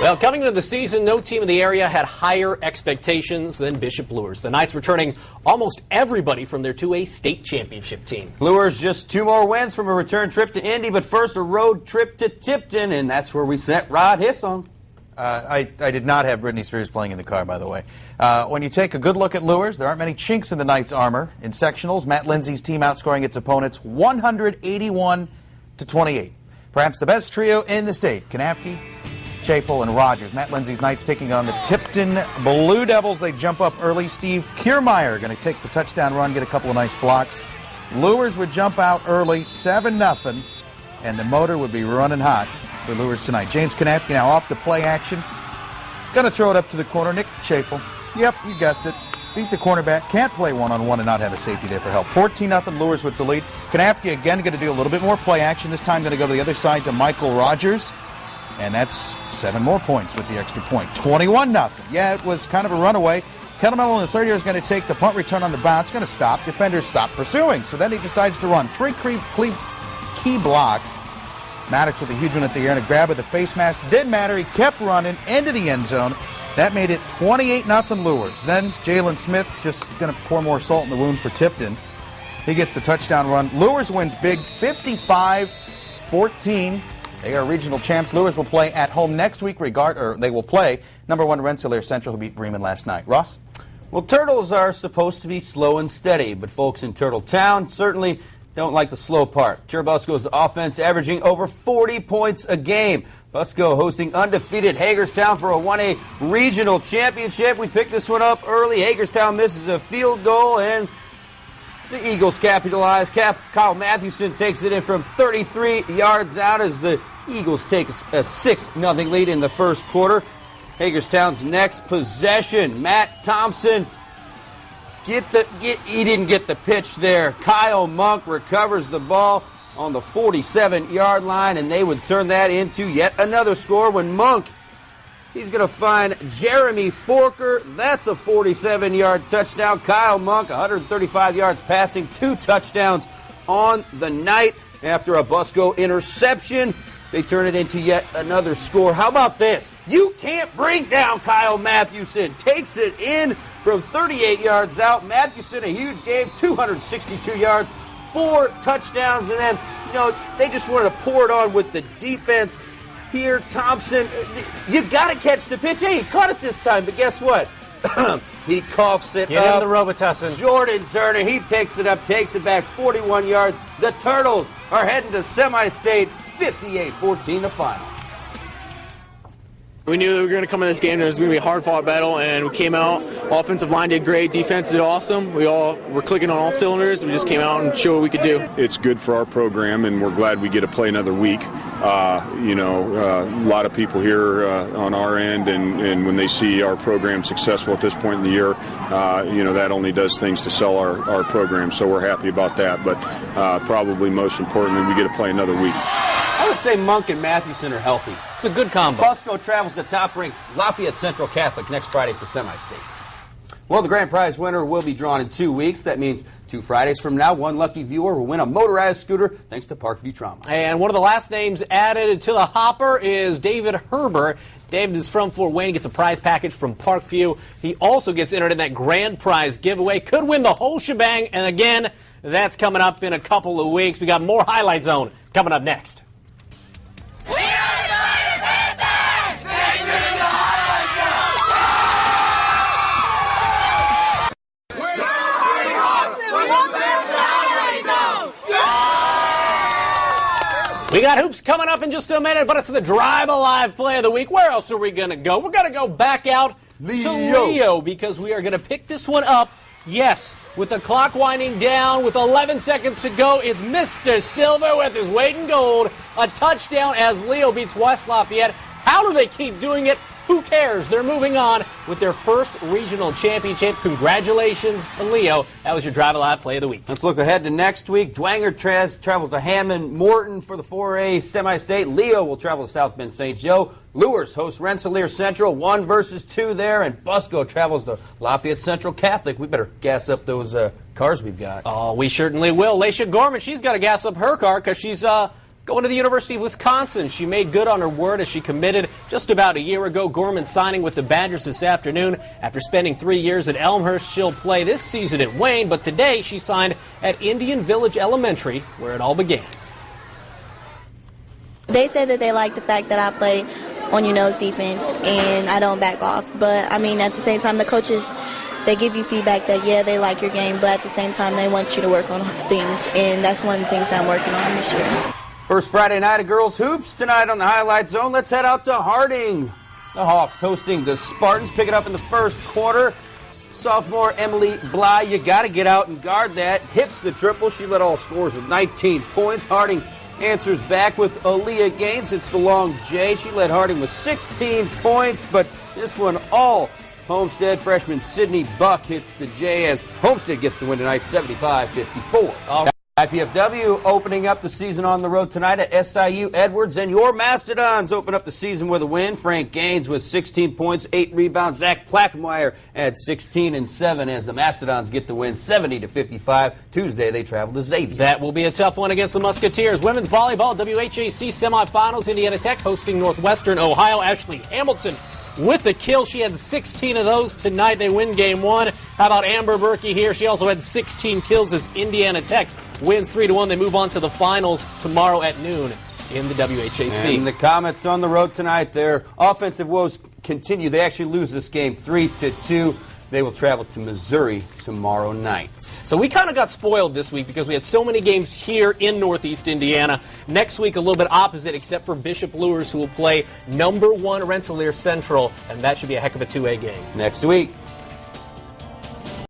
Well, coming into the season, no team in the area had higher expectations than Bishop Luers. The Knights returning almost everybody from their 2A state championship team. Luers just 2 more wins from a return trip to Indy, but first a road trip to Tipton, and that's where we sent Rod Hissong. I did not have Britney Spears playing in the car, by the way. When you take a good look at Luers, there aren't many chinks in the Knights' armor. In sectionals, Matt Lindsay's team outscoring its opponents 181-28. Perhaps the best trio in the state, Kanapke, Chapel, and Rogers. Matt Lindsay's Knights taking on the Tipton Blue Devils. They jump up early. Steve Kiermaier going to take the touchdown run, get a couple of nice blocks. Luers would jump out early, 7-0, and the motor would be running hot for Luers tonight. James Kanapke now off the play action. Going to throw it up to the corner. Nick Chapel. Yep, you guessed it. Beat the cornerback. Can't play one-on-one and not have a safety there for help. 14-0 Luers with the lead. Kanapke again going to do a little bit more play action. This time going to go to the other side to Michael Rogers. And that's 7 more points with the extra point. 21-0. Yeah, it was kind of a runaway. Kettlemill in the third year is going to take the punt return on the bounce. Going to stop. Defenders stop pursuing. So then he decides to run. 3 key blocks. Maddox with a huge one at the air and a grab with the face mask. Didn't matter. He kept running into the end zone. That made it 28-0 Luers. Then Jalen Smith just going to pour more salt in the wound for Tipton. He gets the touchdown run. Luers wins big, 55-14. They are regional champs. Luers will play at home next week. They will play #1 Rensselaer Central, who beat Bremen last night. Ross? Well, Turtles are supposed to be slow and steady, but folks in Turtle Town certainly don't like the slow part. Churubusco's offense averaging over 40 points a game. Busco hosting undefeated Hagerstown for a 1A regional championship. We picked this one up early. Hagerstown misses a field goal, and the Eagles capitalize. Kyle Mathewson takes it in from 33 yards out as the Eagles take a 6-0 lead in the first quarter. Hagerstown's next possession. Matt Thompson, he didn't get the pitch there. Kyle Monk recovers the ball on the 47-yard line, and they would turn that into yet another score when Monk, he's going to find Jeremy Forker. That's a 47-yard touchdown. Kyle Monk, 135 yards passing, 2 touchdowns on the night. After a Busco interception, they turn it into yet another score. How about this? You can't bring down Kyle Mathewson. Takes it in from 38 yards out. Mathewson, a huge game, 262 yards, 4 touchdowns, and then, they just wanted to pour it on with the defense. Here, Thompson, you got to catch the pitch. Hey, he caught it this time, but guess what? He coughs it up. Get him the Robitussin. Jordan Turner, he picks it up, takes it back 41 yards. The Turtles are heading to semi-state, 58-14 the final. We knew that we were going to come in this game and it was going to be a hard-fought battle, and we came out. Offensive line did great. Defense did awesome. We all were clicking on all cylinders. We just came out and showed what we could do. It's good for our program, and we're glad we get to play another week. A lot of people here on our end, and when they see our program successful at this point in the year, that only does things to sell our program. So we're happy about that. But probably most importantly, we get to play another week. I would say Monk and Mathewson are healthy. It's a good combo. Busco travels to top-ranked Lafayette Central Catholic next Friday for semi-state. Well, the grand prize winner will be drawn in 2 weeks. That means 2 Fridays from now, one lucky viewer will win a motorized scooter thanks to Parkview Trauma. And one of the last names added to the hopper is David Herber. David is from Fort Wayne, gets a prize package from Parkview. He also gets entered in that grand prize giveaway. Could win the whole shebang. And again, that's coming up in a couple of weeks. We got more Highlight Zone coming up next. We are the Panthers! Stay tuned to the Highlight Zone! We're the Hawks! We want the Highlight Zone! We got hoops coming up in just a minute, but it's the Drive Alive Play of the Week. Where else are we going to go? We're going to go back out to Leo because we are going to pick this one up. Yes, with the clock winding down, with 11 seconds to go, it's Mr. Silver with his weight in gold. A touchdown as Leo beats West Lafayette. How do they keep doing it? Who cares? They're moving on with their first regional championship. Congratulations to Leo. That was your Drive Alive Play of the Week. Let's look ahead to next week. Dwanger travels to Hammond Morton for the 4A semi-state. Leo will travel to South Bend St. Joe. Luers hosts Rensselaer Central, 1 versus 2 there. And Busco travels to Lafayette Central Catholic. We better gas up those cars we've got. Oh, we certainly will. Laisha Gorman, she's got to gas up her car because she's going Going to the University of Wisconsin, she made good on her word as she committed just about a year ago. Gorman signing with the Badgers this afternoon. After spending 3 years at Elmhurst, she'll play this season at WANE, but today she signed at Indian Village Elementary, where it all began. They said that they like the fact that I play on-your-nose defense and I don't back off. But, I mean, at the same time, the coaches, they give you feedback that, yeah, they like your game, but at the same time, they want you to work on things, and that's one of the things I'm working on this year. First Friday night of girls hoops tonight on the Highlight Zone. Let's head out to Harding. The Hawks hosting the Spartans. Pick it up in the first quarter. Sophomore Emily Bly, you got to get out and guard that. Hits the triple. She led all scores with 19 points. Harding answers back with Aaliyah Gaines. It's the long J. She led Harding with 16 points, but this one all Homestead. Freshman Sydney Buck hits the J as Homestead gets the win tonight, 75-54. IPFW opening up the season on the road tonight at SIU Edwards, and your Mastodons open up the season with a win. Frank Gaines with 16 points, 8 rebounds. Zach Plackmeyer adds 16 and 7 as the Mastodons get the win, 70-55. Tuesday they travel to Xavier. That will be a tough one against the Musketeers. Women's volleyball, WHAC semifinals. Indiana Tech hosting Northwestern Ohio. Ashley Hamilton with a kill. She had 16 of those tonight. They win game 1. How about Amber Berkey here? She also had 16 kills as Indiana Tech wins 3-1. They move on to the finals tomorrow at noon in the WHAC. And the Komets on the road tonight. Their offensive woes continue. They actually lose this game 3-2. They will travel to Missouri tomorrow night. So we kind of got spoiled this week because we had so many games here in Northeast Indiana. Next week, a little bit opposite, except for Bishop Luers, who will play #1 Rensselaer Central, and that should be a heck of a 2A game. Next week,